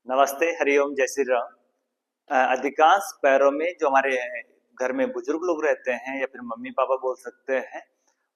नमस्ते, हरिओम, जय श्री राम। अधिकांश पैरों में जो हमारे घर में बुजुर्ग लोग रहते हैं या फिर मम्मी पापा बोल सकते हैं,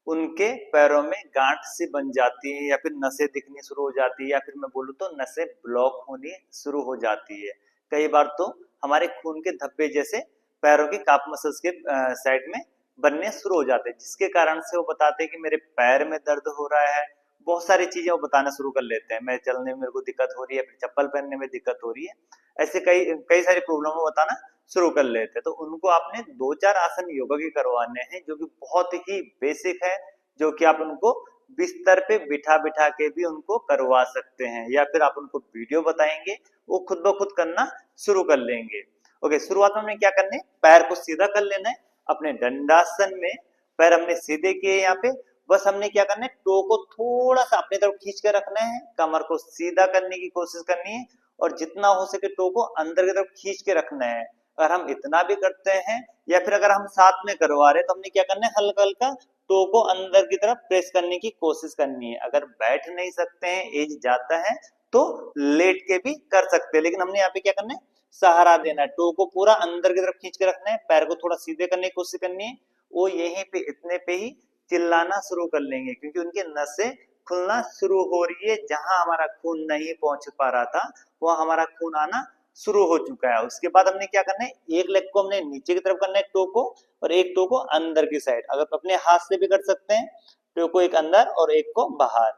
उनके पैरों में गांठ सी बन जाती है या फिर नसें दिखनी शुरू हो जाती है या फिर मैं बोलूँ तो नसें ब्लॉक होनी शुरू हो जाती है। कई बार तो हमारे खून के धब्बे जैसे पैरों के काफ मसल्स के साइड में बनने शुरू हो जाते हैं, जिसके कारण से वो बताते हैं कि मेरे पैर में दर्द हो रहा है। बहुत सारी चीजें वो बताना शुरू कर लेते हैं, मैं चलने में मेरे को दिक्कत हो रही है, फिर चप्पल पहनने में दिक्कत हो रही है। ऐसे कई कई सारी प्रॉब्लम वो बताना शुरू कर लेते हैं। तो उनको आपने दो चार आसन योगा के करवाने हैं जो कि बहुत ही बेसिक है, जो कि आप उनको बिस्तर पे बिठा बिठा के भी उनको करवा सकते हैं, या फिर आप उनको वीडियो बताएंगे, वो खुद ब खुद करना शुरू कर लेंगे। ओके, शुरुआत में हमने क्या करना है, पैर को सीधा कर लेना है। अपने दंडासन में पैर हमने सीधे किए यहाँ पे। बस हमने क्या करना है, टो को थोड़ा सा अपनी तरफ खींच कर रखना है, कमर को सीधा करने की कोशिश करनी है और जितना हो सके टो को अंदर की तरफ खींच के रखना है। अगर हम इतना भी करते हैं या फिर अगर हम साथ में करवा रहे हैं तो हमने क्या करना है, हल्का हल्का टो को अंदर की तरफ प्रेस करने की कोशिश करनी है। अगर बैठ नहीं सकते हैं, एज जाता है, तो लेट के भी कर सकते हैं, लेकिन हमने यहाँ पे क्या करना है, सहारा देना है। टो को पूरा अंदर की तरफ खींच के रखना है, पैर को थोड़ा सीधे करने की कोशिश करनी है। वो यहीं पे इतने पे ही चिल्लाना शुरू कर लेंगे, क्योंकि उनकी नसें खुलना शुरू हो रही है। जहां हमारा खून नहीं पहुंच पा रहा था, वहां हमारा खून आना शुरू हो चुका है। उसके बाद हमने क्या करना है, एक लेग को हमने नीचे की तरफ करना है टो को, और एक टो को अंदर की साइड। अगर अपने हाथ से भी कर सकते हैं, टो को एक अंदर और एक को बाहर।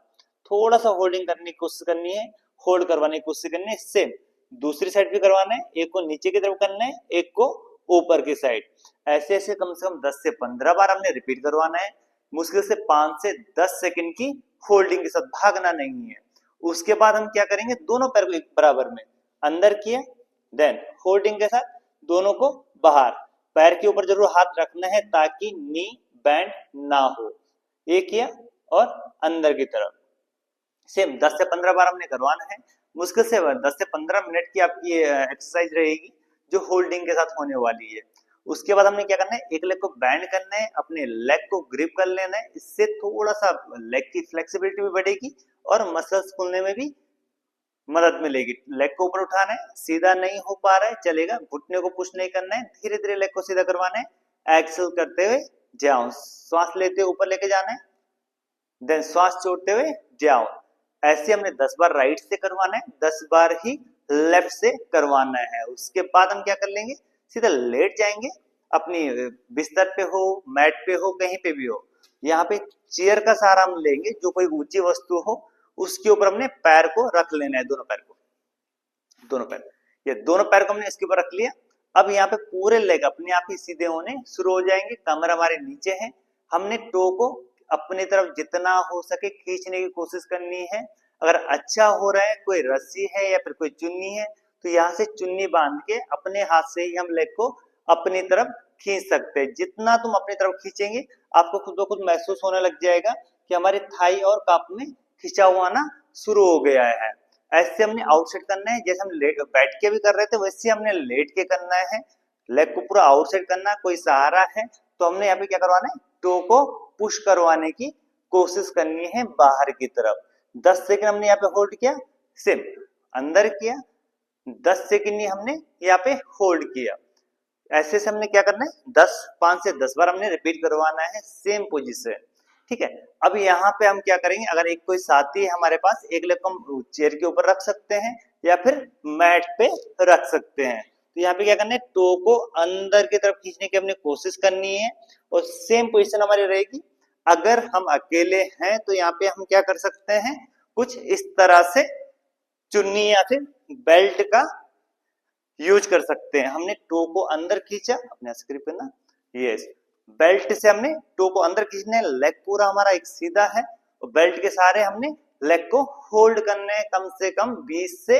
थोड़ा सा होल्डिंग करने की कोशिश करनी है, होल्ड करवाने की कोशिश करनी है। सेम दूसरी साइड भी करवाना है, एक को नीचे की तरफ करना है, एक को ऊपर की साइड। ऐसे ऐसे कम से कम 10 से 15 बार हमने रिपीट करवाना है। मुश्किल से 5 से 10 सेकंड की होल्डिंग के साथ, भागना नहीं है। उसके बाद हम क्या करेंगे, दोनों पैर को एक बराबर में अंदर किया, देन होल्डिंग के साथ दोनों को बाहर। पैर के ऊपर जरूर हाथ रखना है ताकि नी बैंड ना हो। ये किया और अंदर की तरफ। सेम 10 से 15 बार हमने करवाना है। मुश्किल से 10 से 15 मिनट की आपकी एक्सरसाइज रहेगी, जो होल्डिंग के साथ होने वाली है। उसके बाद हमने क्या करना है, एक लेग को बैंड करना है, अपने लेग को ग्रिप कर लेना है। इससे थोड़ा सा लेग की फ्लेक्सिबिलिटी भी बढ़ेगी और मसल्स खुलने में भी मदद मिलेगी। लेग को ऊपर उठाना है, सीधा नहीं हो पा रहा है चलेगा, घुटने को पुश नहीं करना है, धीरे धीरे लेग को सीधा करवाना है। एक्सेल करते हुए जाओ, श्वास लेते हुए ऊपर लेके जाना है, देन श्वास छोड़ते हुए जाओ। ऐसे हमने 10 बार राइट से करवाना है, 10 बार ही लेफ्ट से करवाना है। उसके बाद हम क्या कर लेंगे, सीधा लेट जाएंगे, अपनी बिस्तर पे हो, मैट पे हो, कहीं पे भी हो। यहाँ पे चेयर का सहारा हम लेंगे, जो कोई ऊंची वस्तु हो उसके ऊपर हमने पैर को रख लेना है, दोनों पैर को, दोनों पैर, ये दोनों पैर को हमने इसके ऊपर रख लिया। अब यहाँ पे पूरे लेग अपने आप ही सीधे होने शुरू हो जाएंगे, कमर हमारे नीचे है। हमने टो को अपनी तरफ जितना हो सके खींचने की कोशिश करनी है। अगर अच्छा हो रहा है, कोई रस्सी है या फिर कोई चुन्नी है, तो यहाँ से चुन्नी बांध के अपने हाथ से ही हम लेग को अपनी तरफ खींच सकते हैं। जितना तुम अपनी तरफ खींचेंगे, आपको खुद ब खुद महसूस होने लग जाएगा कि हमारी थाई और काफ में खिंचा हुआ आना शुरू हो गया है। ऐसे हमने आउटसाइड करना है, जैसे हम लेट बैठ के भी कर रहे थे वैसे हमने लेट के करना है। लेग को पूरा आउटसाइड करना, कोई सहारा है तो हमने यहाँ पे क्या करवाना है, टो को पुश करवाने की कोशिश करनी है बाहर की तरफ। 10 सेकंड हमने यहाँ पे होल्ड किया, सेम अंदर किया, 10 सेकंड ही हमने यहाँ पे होल्ड किया। ऐसे से हमने क्या करना है, 5 से 10 बार हमने रिपीट करवाना है, सेम पोजीशन। ठीक है, अब यहाँ पे हम क्या करेंगे, अगर एक कोई साथी है हमारे पास, एक लेग को हम चेयर के ऊपर रख सकते हैं या फिर मैट पे रख सकते हैं। तो यहाँ पे क्या करना है, टो को अंदर की तरफ खींचने की हमने कोशिश करनी है और सेम पोजीशन हमारी रहेगी। अगर हम अकेले हैं तो यहाँ पे हम क्या कर सकते हैं, कुछ इस तरह से चुन्नी या फिर बेल्ट का यूज कर सकते हैं। हमने टो को अंदर खींचा, अपने स्क्रिप्ट करना, यस, बेल्ट से हमने टो को अंदर खींचने, लेग पूरा हमारा एक सीधा है और बेल्ट के सहारे हमने लेग को होल्ड करने कम से कम 20 से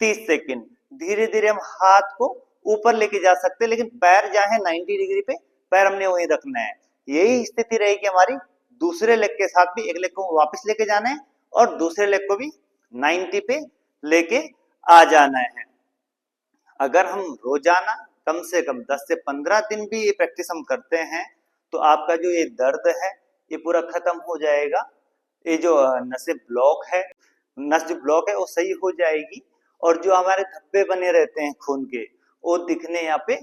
30 सेकंड। धीरे धीरे हम हाथ को ऊपर लेके जा सकते हैं, लेकिन पैर जहां है 90 डिग्री पे, पैर हमने वहीं रखना है। यही स्थिति रहेगी हमारी। दूसरे लेग के साथ भी, एक लेग को वापस लेके जाना है और दूसरे लेग को भी 90 पे लेके आ जाना है। अगर हम रोजाना कम से कम 10 से 15 दिन भी ये प्रैक्टिस हम करते हैं, तो आपका जो ये दर्द है ये पूरा खत्म हो जाएगा। ये जो नसें ब्लॉक है, नस जो ब्लॉक है वो सही हो जाएगी और जो हमारे धब्बे बने रहते हैं खून के, वो दिखने यहाँ पे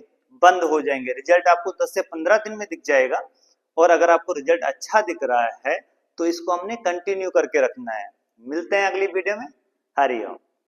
बंद हो जाएंगे। रिजल्ट आपको 10 से 15 दिन में दिख जाएगा। और अगर आपको रिजल्ट अच्छा दिख रहा है तो इसको हमने कंटिन्यू करके रखना है। मिलते हैं अगली वीडियो में। हरिओम।